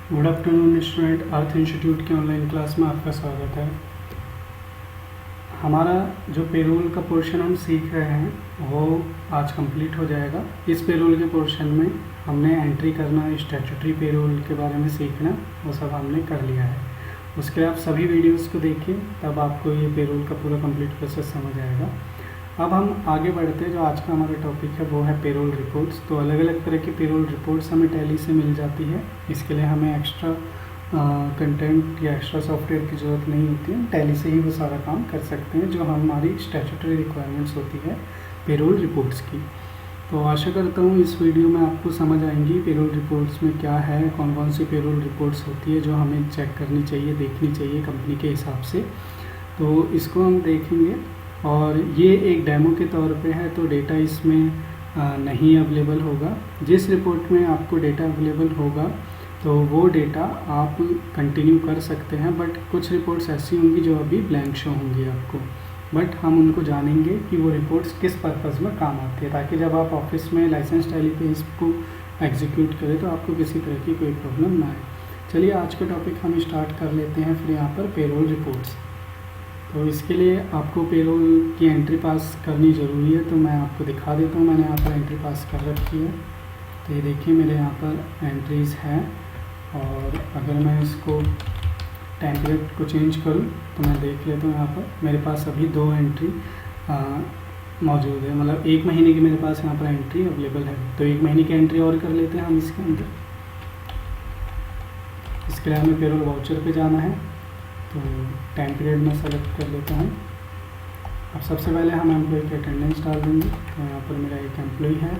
Good afternoon student, अर्थ institute के online class में आपका स्वागत है। हमारा जो पेरोल का पोर्शन हम सीख रहे हैं वो आज कंप्लीट हो जाएगा। इस पेरोल के पोर्शन में हमने एंट्री करना, स्टैट्यूटरी पेरोल के बारे में सीखना, वो सब हमने कर लिया है। उसके लिए आप सभी वीडियोस को देखिए, तब आपको ये पेरोल का पूरा कंप्लीट प्रोसेस समझ आएगा। अब हम आगे बढ़ते हैं। जो आज का हमारा टॉपिक है वो है पेरोल रिपोर्ट्स। तो अलग अलग तरह की पेरोल रिपोर्ट्स हमें टैली से मिल जाती है। इसके लिए हमें एक्स्ट्रा कंटेंट या एक्स्ट्रा सॉफ्टवेयर की ज़रूरत नहीं होती है। टैली से ही वो सारा काम कर सकते हैं जो हमारी स्टैट्यूटरी रिक्वायरमेंट्स होती है पेरोल रिपोर्ट्स की। तो आशा करता हूँ इस वीडियो में आपको समझ आएंगी पेरोल रिपोर्ट्स में क्या है, कौन कौन सी पेरोल रिपोर्ट्स होती है जो हमें चेक करनी चाहिए, देखनी चाहिए कंपनी के हिसाब से। तो इसको हम देखेंगे और ये एक डेमो के तौर पे है, तो डेटा इसमें नहीं अवेलेबल होगा। जिस रिपोर्ट में आपको डेटा अवेलेबल होगा तो वो डेटा आप कंटिन्यू कर सकते हैं, बट कुछ रिपोर्ट्स ऐसी होंगी जो अभी ब्लैंक शो होंगी आपको। बट हम उनको जानेंगे कि वो रिपोर्ट्स किस पर्पज़ में काम आती है, ताकि जब आप ऑफिस में लाइसेंस टैली पे इसको एग्जीक्यूट करें तो आपको किसी तरह की कोई प्रॉब्लम ना आए। चलिए आज का टॉपिक हम स्टार्ट कर लेते हैं। फिर यहाँ पर पेरोल रिपोर्ट्स। तो इसके लिए आपको पेरोल की एंट्री पास करनी ज़रूरी है, तो मैं आपको दिखा देता हूँ। मैंने यहाँ पर एंट्री पास कर रखी है। तो ये देखिए मेरे यहाँ पर एंट्रीज़ हैं, और अगर मैं इसको टाइम पीरियड को चेंज करूँ तो मैं देख लेता हूँ। यहाँ पर मेरे पास अभी 2 एंट्री मौजूद है, मतलब 1 महीने की मेरे पास यहाँ पर एंट्री अवेलेबल है। तो 1 महीने की एंट्री और कर लेते हैं हम इसके अंदर। इसके लिए हमें पेरोल वाउचर पे जाना है, तो टाइम पीरियड में सेलेक्ट कर लेता हूँ। अब सबसे पहले हम एम्प्लॉय की अटेंडेंस डाल देंगे। तो यहाँ पर मेरा एक एम्प्लॉय है,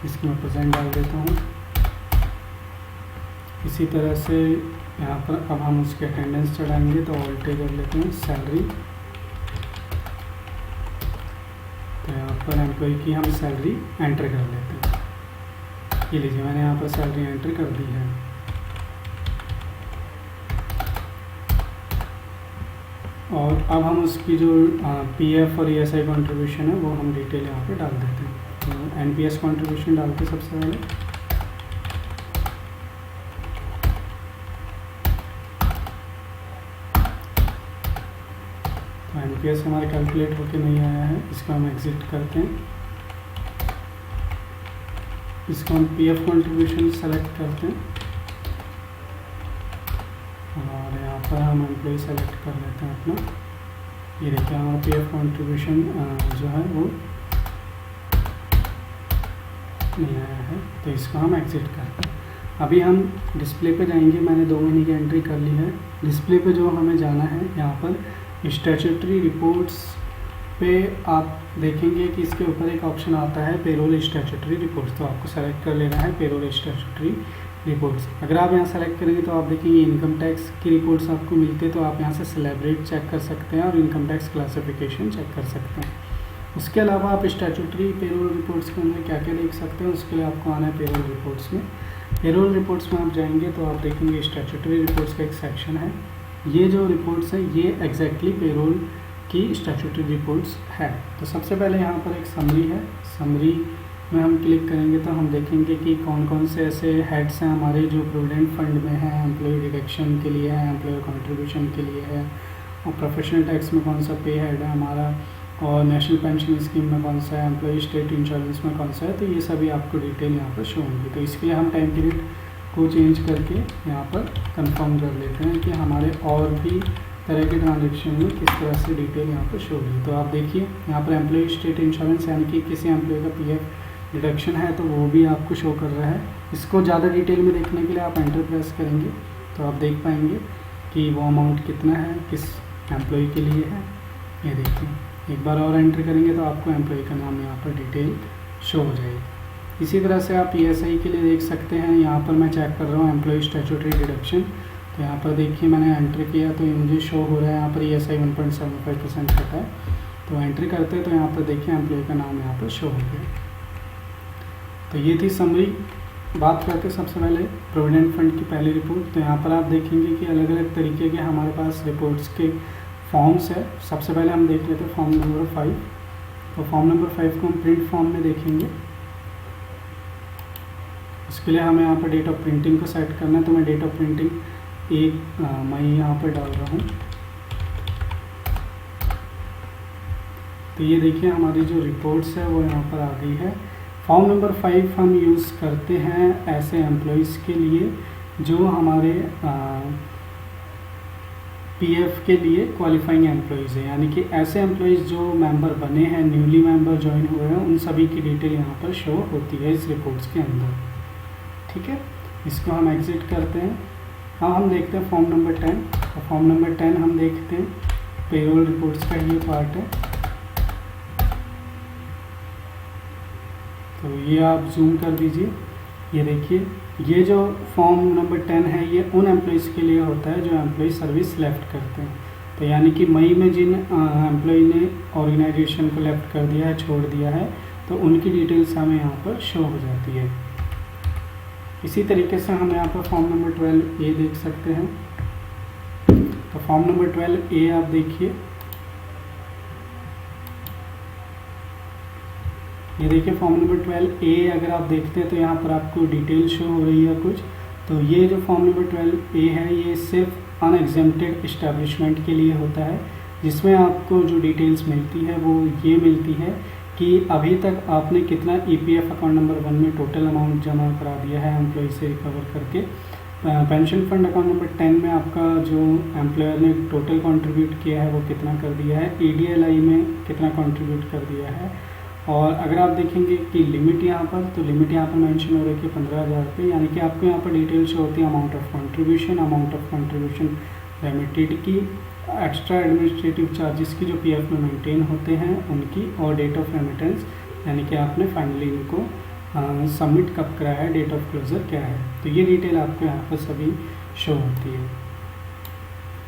इसकी मैं प्रेजेंट डाल देता हूँ। इसी तरह से यहाँ पर अब हम उसकी अटेंडेंस चढ़ाएंगे, तो ऑल्टे कर लेते हैं सैलरी। तो यहाँ पर एम्प्लॉय की हम सैलरी एंटर कर लेते हैं। ये लीजिए मैंने यहाँ पर सैलरी एंटर कर दी है। और अब हम उसकी जो पीएफ और ईएसआई कंट्रीब्यूशन है वो हम डिटेल यहाँ पे डाल देते हैं। तो एनपीएस कंट्रीब्यूशन डालते हैं सबसे पहले। तो एनपीएस हमारा कैलकुलेट होके नहीं आया है, इसको हम एग्जिट करते हैं। इसको हम पीएफ कंट्रीब्यूशन सेलेक्ट करते हैं, और यहाँ पर हम एम्प्लॉय सेलेक्ट कर लेते हैं अपना। ये देखिए हमारा पीएफ कंट्रीब्यूशन जो है वो नहीं आया है, तो इसको हम एग्जिट करते हैं। अभी हम डिस्प्ले पे जाएंगे। मैंने 2 महीने की एंट्री कर ली है। डिस्प्ले पे जो हमें जाना है, यहाँ पर स्टैट्यूटरी रिपोर्ट्स पे आप देखेंगे कि इसके ऊपर एक ऑप्शन आता है पेरोल स्टैट्यूटरी रिपोर्ट्स। तो आपको सेलेक्ट कर लेना है पेरोल स्टैट्यूटरी रिपोर्ट्स। अगर आप यहाँ सेलेक्ट करेंगे तो आप देखेंगे इनकम टैक्स की रिपोर्ट्स आपको मिलती है, तो आप यहाँ से सेलिब्रेट चेक कर सकते हैं और इनकम टैक्स क्लासिफिकेशन चेक कर सकते हैं। उसके अलावा आप स्टैट्यूटरी पेरोल रिपोर्ट्स के अंदर क्या क्या देख सकते हैं, उसके लिए आपको आना है पेरोल रिपोर्ट्स में। पेरोल रिपोर्ट्स में आप जाएंगे तो आप देखेंगे स्टैट्यूटरी रिपोर्ट्स का एक सेक्शन है। ये जो रिपोर्ट्स है ये एग्जैक्टली पेरोल की स्टैट्यूटरी रिपोर्ट्स है। तो सबसे पहले यहाँ पर एक समरी है। समरी में हम क्लिक करेंगे तो हम देखेंगे कि कौन कौन से ऐसे हेड्स हैं हमारे जो प्रोविडेंट फंड में हैं, एम्प्लॉय डिडक्शन के लिए है, एम्प्लॉयर कंट्रीब्यूशन के लिए है, और प्रोफेशनल टैक्स में कौन सा पे हेड है हमारा, और नेशनल पेंशन स्कीम में कौन सा है, एम्प्लॉय स्टेट इंश्योरेंस में कौन सा है। तो ये सभी आपको डिटेल यहाँ पर शो होंगी। तो इसके लिए हम टाइम पीरियड को चेंज करके यहाँ पर कंफर्म कर लेते हैं कि हमारे और भी तरह के ट्रांजेक्शन में किस तरह से डिटेल यहाँ पर शो होगी। तो आप देखिए यहाँ पर एम्प्लॉय स्टेट इंश्योरेंस यानी कि किसी एम्प्लॉय का पीएफ डिडक्शन है तो वो भी आपको शो कर रहा है। इसको ज़्यादा डिटेल में देखने के लिए आप एंटर प्रेस करेंगे तो आप देख पाएंगे कि वो अमाउंट कितना है, किस एम्प्लॉय के लिए है। ये देखिए एक बार और एंटर करेंगे तो आपको एम्प्लॉय का नाम यहाँ पर डिटेल शो हो जाएगी। इसी तरह से आप ईएसआई के लिए देख सकते हैं। यहाँ पर मैं चेक कर रहा हूँ एम्प्लॉय स्टैट्यूटरी डिडक्शन। तो यहाँ पर देखिए मैंने एंटर किया तो ये मुझे शो हो रहा है यहाँ पर ईएसआई 1.75% कटा है। तो एंट्री करते हैं तो यहाँ पर देखिए एम्प्लॉय का नाम यहाँ पर शो हो गया। तो ये थी समरी। बात करते सबसे पहले प्रोविडेंट फंड की पहली रिपोर्ट। तो यहाँ पर आप देखेंगे कि अलग अलग तरीके के हमारे पास रिपोर्ट्स के फॉर्म्स है। सबसे पहले हम देख लेते हैं फॉर्म नंबर 5। तो फॉर्म नंबर 5 को हम प्रिंट फॉर्म में देखेंगे। उसके लिए हमें यहाँ पर डेट ऑफ प्रिंटिंग को सेट करना है, तो मैं डेट ऑफ प्रिंटिंग 1 मई यहाँ पर डाल रहा हूँ। तो ये देखिए हमारी जो रिपोर्ट्स है वो यहाँ पर आ गई है। फॉर्म नंबर 5 हम यूज़ करते हैं ऐसे एम्प्लॉयज़ के लिए जो हमारे पीएफ के लिए क्वालिफाइंग एम्प्लॉयज़ हैं, यानी कि ऐसे एम्प्लॉयज़ जो मेंबर बने हैं, न्यूली मेंबर ज्वाइन हुए हैं, उन सभी की डिटेल यहाँ पर शो होती है इस रिपोर्ट्स के अंदर। ठीक है, इसको हम एग्जिट करते हैं। हम देखते हैं फॉर्म नंबर 10। तो फॉर्म नंबर 10 हम देखते हैं, पेरोल रिपोर्ट्स का ये पार्ट है। तो ये आप जूम कर दीजिए, ये देखिए ये जो फॉर्म नंबर 10 है ये उन एम्प्लॉयज़ के लिए होता है जो एम्प्लॉय सर्विस लेफ्ट करते हैं। तो यानी कि मई में जिन एम्प्लॉय ने ऑर्गेनाइजेशन को लेफ्ट कर दिया है, छोड़ दिया है, तो उनकी डिटेल्स हमें यहाँ पर शो हो जाती है। इसी तरीके से हम यहाँ पर फॉर्म नंबर 12A देख सकते हैं। तो फॉर्म नंबर 12A आप देखिए, ये देखिए फॉर्म नंबर 12A अगर आप देखते हैं तो यहाँ पर आपको डिटेल शो हो रही है कुछ। तो ये जो फॉर्म नंबर 12A है ये सिर्फ अनएग्जेम्प्टेड इस्टेब्लिशमेंट के लिए होता है, जिसमें आपको जो डिटेल्स मिलती है वो ये मिलती है कि अभी तक आपने कितना EPF अकाउंट नंबर 1 में टोटल अमाउंट जमा करा दिया है एम्प्लॉय से रिकवर करके। पेंशन फंड अकाउंट नंबर 10 में आपका जो एम्प्लॉयर ने टोटल कंट्रीब्यूट किया है वो कितना कर दिया है, EDLI में कितना कंट्रीब्यूट कर दिया है। और अगर आप देखेंगे कि लिमिट यहाँ पर, तो लिमिट यहाँ पर मेंशन हो रही है 15,000 रुपये, यानी कि आपको यहाँ पर डिटेल शो होती है अमाउंट ऑफ कंट्रीब्यूशन रेमिटेड की, एक्स्ट्रा एडमिनिस्ट्रेटिव चार्जेस की जो PF में मेंटेन होते हैं उनकी, और डेट ऑफ रेमिटेंस, यानी कि आपने फाइनली इनको सबमिट कब कराया है, डेट ऑफ क्लोजर क्या है। तो ये डिटेल आपको यहाँ पर सभी शो होती है।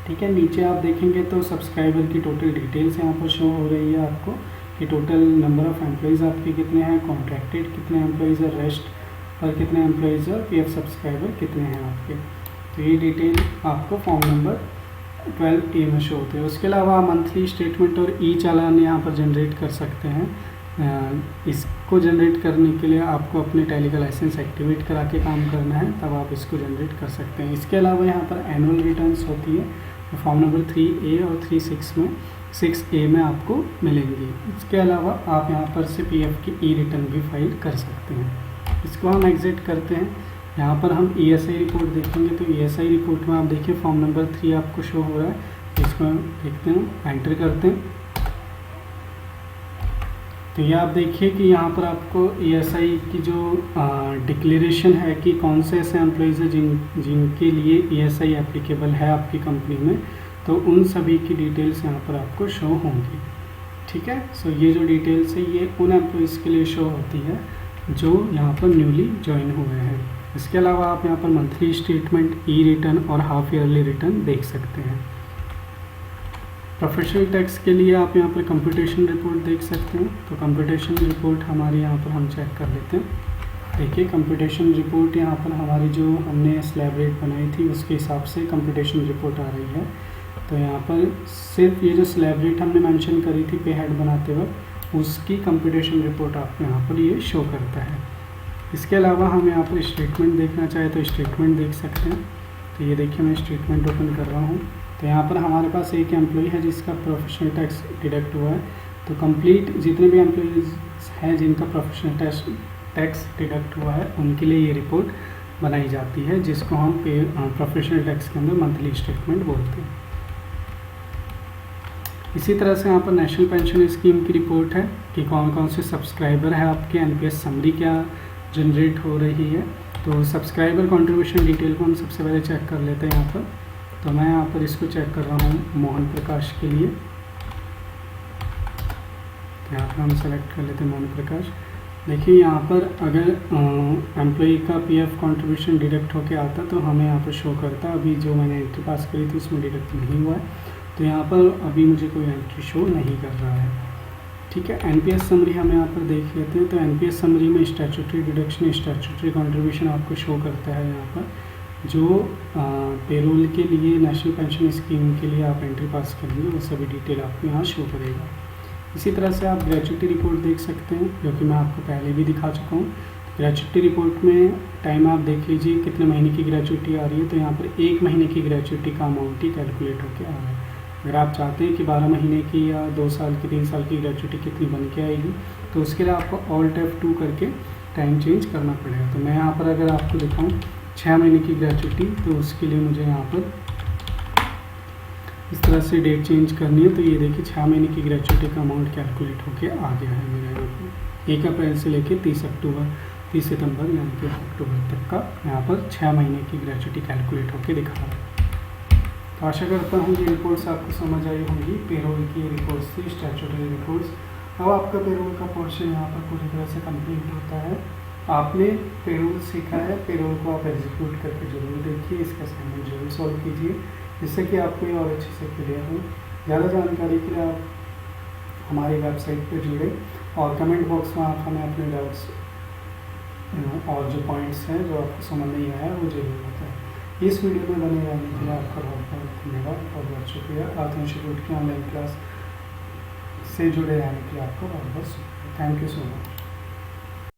ठीक है, नीचे आप देखेंगे तो सब्सक्राइबर की टोटल डिटेल्स यहाँ पर शो हो रही है आपको कि टोटल नंबर ऑफ़ एम्प्लॉयज़ आपके कितने हैं, कॉन्ट्रैक्टेड कितने एम्प्लॉयज़ है, रेस्ट पर कितने एम्प्लॉयज़ है, PF सब्सक्राइबर कितने हैं आपके। तो ये डिटेल आपको फॉर्म नंबर 12A में शो होते हैं। उसके अलावा मंथली स्टेटमेंट और ई चालान यहाँ पर जनरेट कर सकते हैं। इसको जनरेट करने के लिए आपको अपने टैली का लाइसेंस एक्टिवेट करा के काम करना है, तब आप इसको जनरेट कर सकते हैं। इसके अलावा यहाँ पर एनुअल रिटर्न्स होती है, तो फॉर्म नंबर 3A और 6A में आपको मिलेंगी। इसके अलावा आप यहाँ पर से PF की ई रिटर्न भी फाइल कर सकते हैं। इसको हम एग्जिट करते हैं। यहाँ पर हम ESI रिपोर्ट देखेंगे, तो ESI रिपोर्ट में आप देखिए फॉर्म नंबर 3 आपको शो हो रहा है। इसको हम देखते हैं, एंटर करते हैं। तो ये आप देखिए कि यहाँ पर आपको ESI की जो डिक्लेरेशन है कि कौन से ऐसे एम्प्लॉयज़ हैं जिनके लिए ESI एप्लीकेबल है आपकी कंपनी में, तो उन सभी की डिटेल्स यहाँ पर आपको शो होंगी। ठीक है, सो ये जो डिटेल्स है ये उन एम्प्लॉयज़ के लिए शो होती है जो यहाँ पर न्यूली ज्वाइन हुए हैं। इसके अलावा आप यहाँ पर मंथली स्टेटमेंट, ई रिटर्न और हाफ ईयरली रिटर्न देख सकते हैं। प्रोफेशनल टैक्स के लिए आप यहाँ पर कंप्यूटेशन रिपोर्ट देख सकते हैं। तो कंप्यूटेशन रिपोर्ट हमारे यहाँ पर हम चेक कर लेते हैं। देखिए कंप्यूटेशन रिपोर्ट यहाँ पर हमारी जो हमने स्लैब रेट बनाई थी उसके हिसाब से कंप्यूटेशन रिपोर्ट आ रही है। तो यहाँ पर सिर्फ ये जो स्लैब रेट हमने मेंशन करी थी पे हेड बनाते वक्त, उसकी कंप्यूटेशन रिपोर्ट आपको यहाँ पर ये शो करता है। इसके अलावा हम यहाँ पर स्टेटमेंट देखना चाहे तो स्टेटमेंट देख सकते हैं। तो ये देखिए मैं स्टेटमेंट ओपन कर रहा हूँ। तो यहाँ पर हमारे पास एक एम्प्लॉय है जिसका प्रोफेशनल टैक्स डिडक्ट हुआ है। तो कंप्लीट जितने भी एम्प्लॉयज़ हैं जिनका प्रोफेशनल टैक्स डिडक्ट हुआ है उनके लिए ये रिपोर्ट बनाई जाती है, जिसको हम प्रोफेशनल टैक्स के अंदर मंथली स्टेटमेंट बोलते हैं। इसी तरह से यहाँ पर नेशनल पेंशन स्कीम की रिपोर्ट है कि कौन कौन से सब्सक्राइबर है आपके, NPS समरी क्या जनरेट हो रही है। तो सब्सक्राइबर कंट्रीब्यूशन डिटेल को हम सबसे पहले चेक कर लेते हैं यहाँ पर। तो मैं यहाँ पर इसको चेक कर रहा हूँ मोहन प्रकाश के लिए। यहाँ पर हम सेलेक्ट कर लेते हैं मोहन प्रकाश। देखिए यहाँ पर अगर एम्प्लॉई का PF कंट्रीब्यूशन डिडक्ट होके आता तो हमें यहाँ पर शो करता। अभी जो मैंने एंट्री पास करी थी उसमें डिडक्ट नहीं हुआ है, तो यहाँ पर अभी मुझे कोई एंट्री शो नहीं कर रहा है। ठीक है, NPS समरी हम यहाँ पर देख लेते हैं। तो NPS समरी में स्टैट्यूटरी डिडक्शन, स्टैट्यूटरी कंट्रीब्यूशन आपको शो करता है। यहाँ पर जो पेरोल के लिए, नेशनल पेंशन स्कीम के लिए आप एंट्री पास करेंगे वो सभी डिटेल आपको यहाँ शो करेगा। इसी तरह से आप ग्रेच्युटी रिपोर्ट देख सकते हैं, जो कि मैं आपको पहले भी दिखा चुका हूँ। ग्रेचुटी रिपोर्ट में टाइम आप देख लीजिए कितने महीने की ग्रेचुटी आ रही है, तो यहाँ पर 1 महीने की ग्रेचुटी का अमाउंट ही कैलकुलेट होकर आ रहा है। अगर आप चाहते हैं कि 12 महीने की या 2 साल की 3 साल की ग्रेचुटी कितनी बन के आएगी, तो उसके लिए आपको Alt F2 करके टाइम चेंज करना पड़ेगा। तो मैं यहाँ पर अगर आपको दिखाऊँ 6 महीने की ग्रेचुटी, तो उसके लिए मुझे यहाँ पर इस तरह से डेट चेंज करनी है। तो ये देखिए 6 महीने की ग्रेचुटी का अमाउंट कैलकुलेट होके आ गया है मेरे यहाँ पर 1 अप्रैल से लेकर 30 सितंबर यानी कि अक्टूबर तक का यहाँ पर 6 महीने की ग्रेचुटी कैलकुलेट होके दिखा रहा है। तो आशा करता हूँ ये रिपोर्ट्स आपको समझ आई होंगी। पेरोल की रिपोर्ट्स थी, स्टैट्यूटरी रिपोर्ट्स। अब आपका पेरोल का पोर्शन यहाँ पर पूरी तरह से कंप्लीट होता है। आपने पेरोल सीखा है, पेरोल को आप एग्जीक्यूट करके जरूर देखिए, इसका असाइनमेंट जरूर सॉल्व कीजिए, जिससे कि आपको ये और अच्छे से क्लियर हो। ज़्यादा जानकारी के लिए आप हमारी वेबसाइट पर जुड़े और कमेंट बॉक्स में आप हमें अपने डाउट्स और जो पॉइंट्स हैं जो आपको समझ नहीं आया वो जरूर बताएं। इस वीडियो में बने रहने के लिए आपका बहुत बहुत धन्यवाद और बहुत शुक्रिया। आत्म इंस्टीट्यूट की ऑनलाइन क्लास से जुड़े रहने के लिए आपका बहुत बहुत शुक्रिया। Thank you so much.